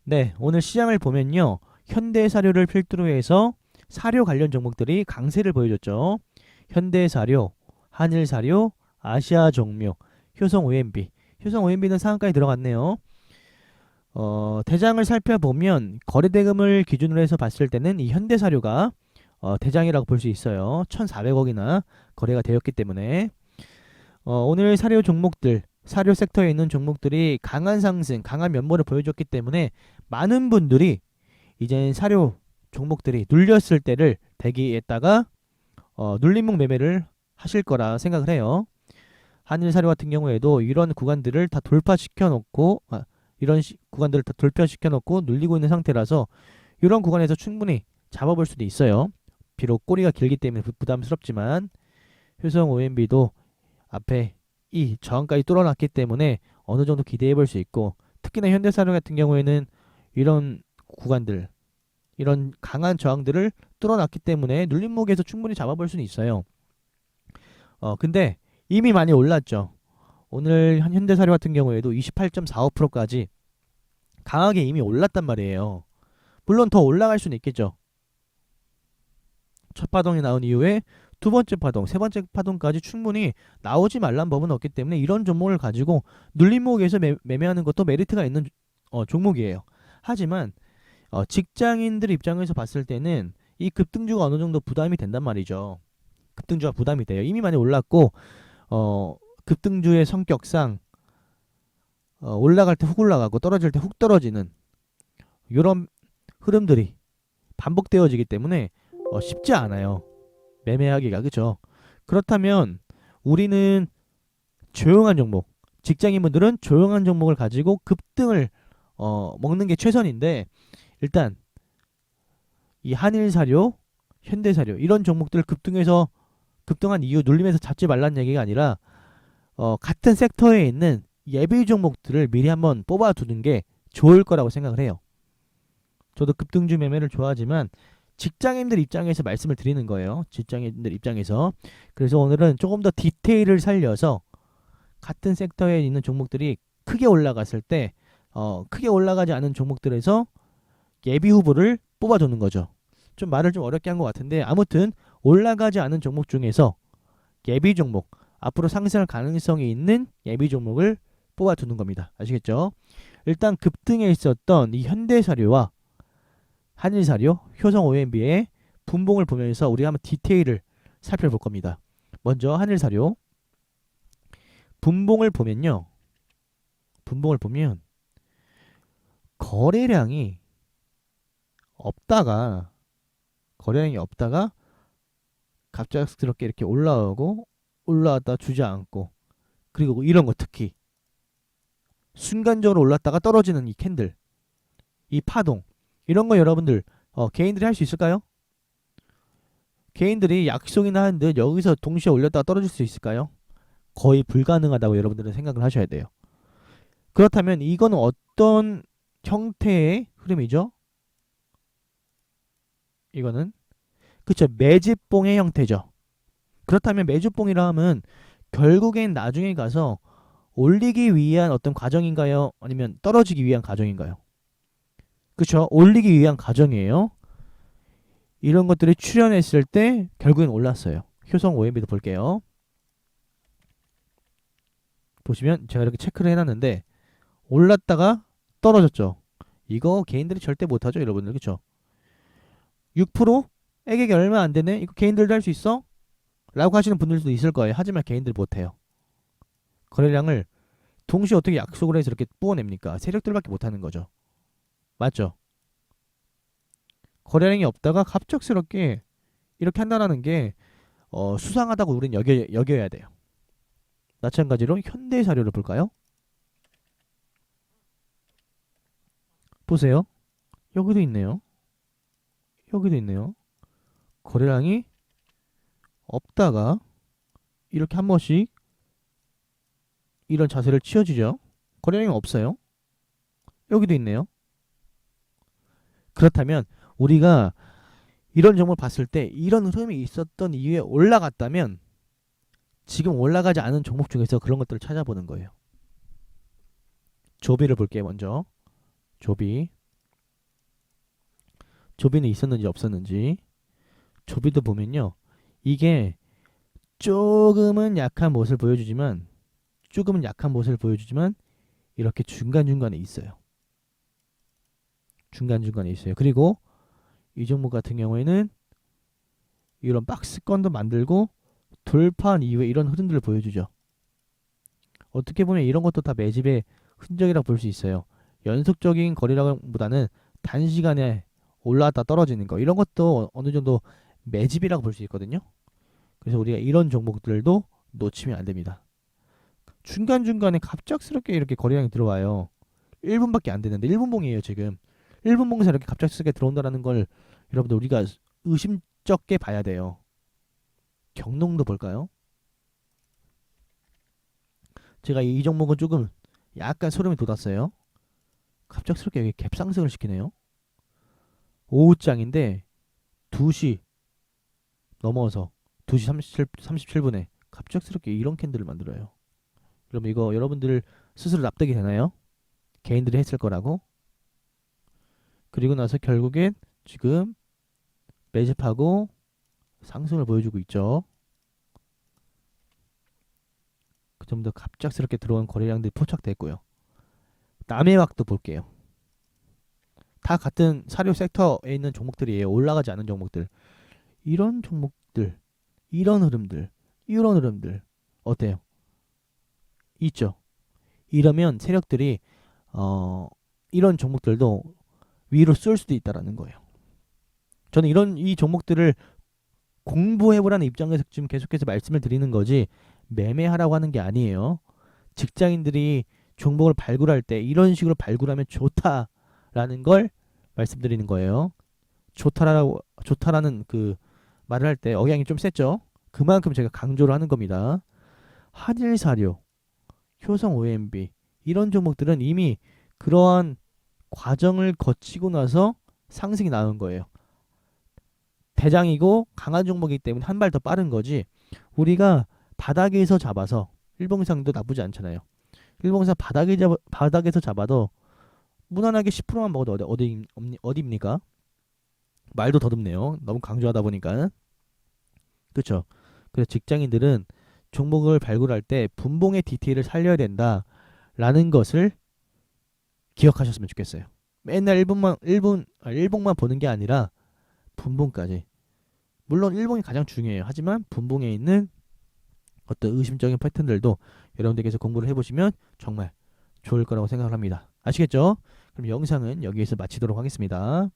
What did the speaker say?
네, 오늘 시장을 보면요. 현대사료를 필두로 해서 사료 관련 종목들이 강세를 보여줬죠. 현대사료, 한일사료, 아시아종묘, 효성 OMB. 효성 OMB는 상한가에 들어갔네요. 대장을 살펴보면 거래대금을 기준으로 해서 봤을 때는 이 현대사료가 대장이라고 볼 수 있어요. 1,400억이나 거래가 되었기 때문에 오늘 사료 종목들, 사료 섹터에 있는 종목들이 강한 상승, 강한 면모를 보여줬기 때문에 많은 분들이 이제 사료 종목들이 눌렸을 때를 대기했다가 눌림목 매매를 하실 거라 생각을 해요. 한일사료 같은 경우에도 이런 구간들을 다 돌파시켜 놓고 구간들을 다 돌파시켜 놓고 눌리고 있는 상태라서 이런 구간에서 충분히 잡아볼 수도 있어요. 비록 꼬리가 길기 때문에 부담스럽지만 효성 OMB도 앞에 이 저항까지 뚫어놨기 때문에 어느 정도 기대해 볼 수 있고, 특히나 현대사료 같은 경우에는 이런 구간들, 이런 강한 저항들을 뚫어놨기 때문에 눌림목에서 충분히 잡아볼 수는 있어요. 근데 이미 많이 올랐죠. 오늘 한 현대사료 같은 경우에도 28.45%까지 강하게 이미 올랐단 말이에요. 물론 더 올라갈 수는 있겠죠. 첫 파동이 나온 이후에 두 번째 파동, 세 번째 파동까지 충분히 나오지 말란 법은 없기 때문에 이런 종목을 가지고 눌림목에서 매매하는 것도 메리트가 있는 종목이에요. 하지만 직장인들 입장에서 봤을 때는 이 급등주가 어느 정도 부담이 된단 말이죠. 급등주가 부담이 돼요. 이미 많이 올랐고 급등주의 성격상 올라갈 때 훅 올라가고 떨어질 때 훅 떨어지는 이런 흐름들이 반복되어지기 때문에 쉽지 않아요. 매매하기가. 그죠? 그렇다면 우리는 조용한 종목, 직장인분들은 조용한 종목을 가지고 급등을 먹는 게 최선인데, 일단 이 한일사료, 현대사료 이런 종목들 급등한 이유 눌림에서 잡지 말란 얘기가 아니라 같은 섹터에 있는 예비 종목들을 미리 한번 뽑아두는 게 좋을 거라고 생각을 해요. 저도 급등주 매매를 좋아하지만 직장인들 입장에서 말씀을 드리는 거예요. 직장인들 입장에서. 그래서 오늘은 조금 더 디테일을 살려서 같은 섹터에 있는 종목들이 크게 올라갔을 때 크게 올라가지 않은 종목들에서 예비 후보를 뽑아두는 거죠. 좀 말을 좀 어렵게 한 것 같은데, 아무튼 올라가지 않은 종목 중에서 예비 종목, 앞으로 상승할 가능성이 있는 예비 종목을 뽑아두는 겁니다. 아시겠죠? 일단 급등에 있었던 이 현대사료와 한일사료, 효성 OMB의 분봉을 보면서 우리가 한번 디테일을 살펴볼 겁니다. 먼저 한일사료 분봉을 보면요. 분봉을 보면 거래량이 없다가 갑작스럽게 이렇게 올라오고 올라왔다 주저앉고, 그리고 이런 거 특히 순간적으로 올랐다가 떨어지는 이 캔들, 이 파동, 이런 거 여러분들 개인들이 할 수 있을까요? 개인들이 약속이나 하는 듯 여기서 동시에 올렸다가 떨어질 수 있을까요? 거의 불가능하다고 여러분들은 생각을 하셔야 돼요. 그렇다면 이거는 어떤 형태의 흐름이죠? 이거는 그쵸, 매집봉의 형태죠. 그렇다면 매집봉이라 하면 결국엔 나중에 가서 올리기 위한 어떤 과정인가요? 아니면 떨어지기 위한 과정인가요? 그쵸, 올리기 위한 과정이에요. 이런 것들이 출현했을 때 결국엔 올랐어요. 효성 OMB도 볼게요. 보시면 제가 이렇게 체크를 해놨는데 올랐다가 떨어졌죠. 이거 개인들이 절대 못하죠, 여러분들. 그쵸? 6% 애격이 얼마 안 되네. 이거 개인들도 할 수 있어? 라고 하시는 분들도 있을 거예요. 하지만 개인들 못해요. 거래량을 동시에 어떻게 약속을 해서 이렇게 뽑아냅니까? 세력들밖에 못하는 거죠. 맞죠? 거래량이 없다가 갑작스럽게 이렇게 한다는 게 수상하다고 우린 여겨야 돼요. 마찬가지로 현대사료를 볼까요? 보세요. 여기도 있네요. 여기도 있네요. 거래량이 없다가 이렇게 한 번씩 이런 자세를 취해주죠. 거래량이 없어요. 여기도 있네요. 그렇다면 우리가 이런 종목을 봤을 때 이런 흐름이 있었던 이유에 올라갔다면 지금 올라가지 않은 종목 중에서 그런 것들을 찾아보는 거예요. 조비를 볼게요. 먼저 조비. 조비는 있었는지 없었는지. 조비도 보면요. 이게 조금은 약한 모습을 보여주지만 이렇게 중간중간에 있어요. 중간중간에 있어요. 그리고 이 종목 같은 경우에는 이런 박스권도 만들고 돌파한 이후에 이런 흐름들을 보여주죠. 어떻게 보면 이런 것도 다 매집의 흔적이라고 볼 수 있어요. 연속적인 거래량보다는 단시간에 올라왔다 떨어지는 거 이런 것도 어느 정도 매집이라고 볼 수 있거든요. 그래서 우리가 이런 종목들도 놓치면 안 됩니다. 중간중간에 갑작스럽게 이렇게 거래량이 들어와요. 1분밖에 안 되는데 1분봉이에요 지금. 1분봉에서 이렇게 갑작스럽게 들어온다는 걸 여러분들 우리가 의심쩍게 봐야 돼요. 경농도 볼까요? 제가 이 종목은 조금 약간 소름이 돋았어요. 갑작스럽게 여기 갭상승을 시키네요. 오후장인데 2시 넘어서 2시 37분에 갑작스럽게 이런 캔들을 만들어요. 그럼 이거 여러분들 스스로 납득이 되나요? 개인들이 했을 거라고? 그리고 나서 결국엔 지금 매집하고 상승을 보여주고 있죠. 그 정도 갑작스럽게 들어온 거래량들이 포착됐고요. 남해왁도 볼게요. 다 같은 사료 섹터에 있는 종목들이에요. 올라가지 않은 종목들. 이런 종목들, 이런 흐름들 어때요? 있죠. 이러면 세력들이 어 이런 종목들도 위로 쏠 수도 있다라는 거예요. 저는 이 종목들을 공부해보라는 입장에서 지금 계속해서 말씀을 드리는 거지 매매하라고 하는 게 아니에요. 직장인들이 종목을 발굴할 때 이런 식으로 발굴하면 좋다라는 걸 말씀드리는 거예요. 좋다라는 그 말을 할 때 억양이 좀 셌죠. 그만큼 제가 강조를 하는 겁니다. 한일사료, 효성 OMB 이런 종목들은 이미 그러한 과정을 거치고 나서 상승이 나온 거예요. 대장이고 강한 종목이기 때문에 한 발 더 빠른 거지. 우리가 바닥에서 잡아서 일봉상도 나쁘지 않잖아요. 일봉상 바닥에서 잡아도 무난하게 10%만 먹어도 어디입니까? 말도 더듬네요. 너무 강조하다 보니까. 그렇죠. 그래서 직장인들은 종목을 발굴할 때 분봉의 디테일을 살려야 된다라는 것을 기억하셨으면 좋겠어요. 맨날 일봉만 보는 게 아니라 분봉까지. 물론 일봉이 가장 중요해요. 하지만 분봉에 있는 어떤 의심적인 패턴들도 여러분들께서 공부를 해보시면 정말 좋을 거라고 생각을 합니다. 아시겠죠? 그럼 영상은 여기에서 마치도록 하겠습니다.